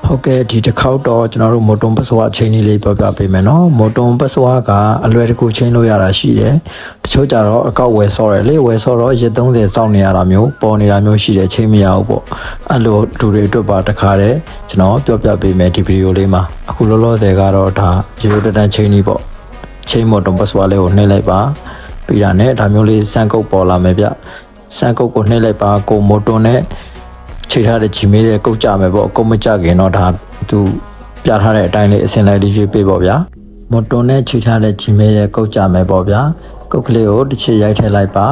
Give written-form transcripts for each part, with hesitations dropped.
ဟုတ်ကဲ့ဒီတစ်ခေါက်တော့ကျွန်တော်တို့မိုတွန်ပတ်စဝါချိန်ကြီးလေးပြောပြပေးမယ်နော်မိုတွန်ပတ်စဝါကအလွယ်တကူချိန်လို့ရတာရှိတယ်တချို့ကြတော့အကောက်ဝယ်ဆော့တယ်လေဝယ်ဆော့တော့ရက်30စောင့်နေရတာမျိုးပေါ်နေတာမျိုးရှိတယ်ချိန်မရဘူးပေါ့အဲ့လိုလူတွေအတွက်ပါတခါတည်းကျွန်တော်ပြောပြပေးမယ်ဒီဗီဒီယိုလေးမှာအခုလောလောဆယ်ကတော့ဒါရိုးတန်းချိန်ကြီးပေါ့ချိန်မိုတွန်ပတ်စဝါလေးကိုနှိပ်လိုက်ပါပြီးတာနဲ့ဒါမျိုးလေးစမ်းကုတ်ပေါ်လာမယ်ဗျစမ်းကုတ်ကိုနှိပ်လိုက်ပါကိုမိုတွန်နဲ့ချိန်ထားတဲ့ဂျီမေးတဲ့ကုတ်ကြမယ်ပေါ့အကုန်မကြခင်တော့ဒါသူပြထားတဲ့အတိုင်းလေးအစင်လိုက်လေးရွေးပေးပေါ့ဗျာမိုတွန်နဲ့ချိန်ထားတဲ့ဂျီမေးတဲ့ကုတ်ကြမယ်ပေါ့ဗျာကုတ်ကလေးကိုတစ်ချက်ရိုက်ထည့်လိုက်ပါ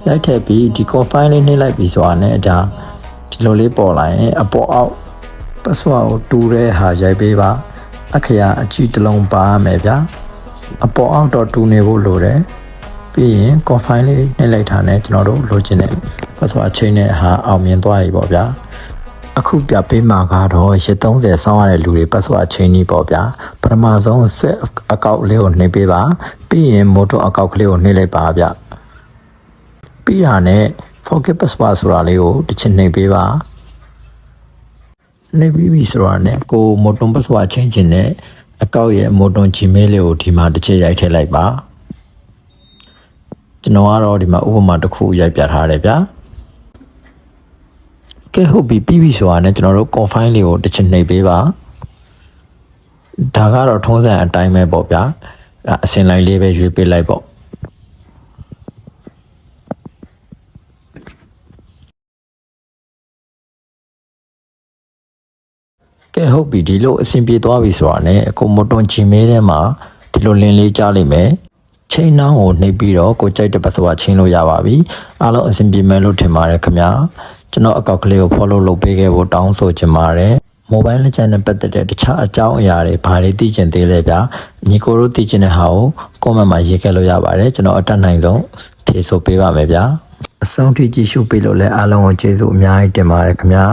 ရိုက်ထည့်ပြီးဒီ confine လေးနှိပ်လိုက်ပြီးဆိုတာနဲ့ဒါဒီလိုလေးပေါ်လာရင်အပေါ်အောက်ပတ်စဝါကိုတူတဲ့ဟာရိုက်ပေးပါအခရာအကြည့်တစ်လုံးပါမယ်ဗျာအပေါ်အောက်တော့တူနေဖို့လိုတယ်ပြီးရင် confine လေးနှိပ်လိုက်တာနဲ့ကျွန်တော်တို့လိုချင်တဲ့ပတ်စဝါချိန်နဲ့ဟာအောင်မြင်သွားပြီပေါ့ဗျာအခုပြပေးမှာကတော့ရက်30ဆောင်းရတဲ့လူတွေပတ်စဝါချိန်ကြီးပေါ့ဗျာပထမဆုံးဆက်အကောက်လေးကိုနှိပ်ပေးပါပြီးရင်မိုတွန်အကောက်ကလေးကိုနှိပ်လိုက်ပါဗျပြီးတာနဲ့ forget password ဆိုတာလေးကိုတစ်ချက်နှိပ်ပေးပါနှိပ်ပြီးပြီဆိုတာနဲ့ကိုမိုတွန်ပတ်စဝါချိန်ချင်တဲ့အကောက်ရဲ့မိုတွန် Gmail လေးကိုဒီမှာတစ်ချက်ရိုက်ထည့်လိုက်ပါကျွန်တော်ကတော့ဒီမှာဥပမာတစ်ခုရိုက်ပြထားတယ်ဗျာကဲဟုတ်ပြီပြီးပြီဆိုတာနဲ့ကျွန်တော်တို့ confine လေးကိုတစ်ချက်နှိပ်ပေးပါဒါကတော့ထုံးစံအတိုင်းပဲပေါ့ဗျာအစင်လိုက်လေးပဲရွေးပေးလိုက်ပေါ့ကဲဟုတ်ပြီဒီလိုအဆင်ပြေသွားပြီဆိုတာနဲ့ကိုမိုတွန် Gmail ထဲမှာဒီလိုလင်းလေးကြားလိမ့်မယ်ချိန်နှောင်းကိုနှိပ်ပြီးတော့ကိုကြိုက်တဲ့ပတ်စဝါချိန်လို့ရပါပြီအားလုံးအဆင်ပြေမယ်လို့ထင်ပါတယ်ခင်ဗျာကျွန်တော်အကောက်ကလေးကို follow လုပ်ပေးခဲ့ဖို့တောင်းဆိုချင်ပါတယ်မိုဘိုင်းလက်ကျန်နဲ့ပတ်သက်တဲ့တခြားအကြောင်းအရာတွေဘာတွေသိချင်သေးလဲဗျာညီကိုတို့သိချင်တဲ့ဟာကို comment မှာရေးခဲ့လို့ရပါတယ်ကျွန်တော်အတတ်နိုင်ဆုံးဖြေဆိုပေးပါမယ်ဗျာအဆုံးထိကြည့်ရှုပေးလို့လည်းအားလုံးကိုကျေးဇူးအများကြီးတင်ပါတယ်ခင်ဗျာ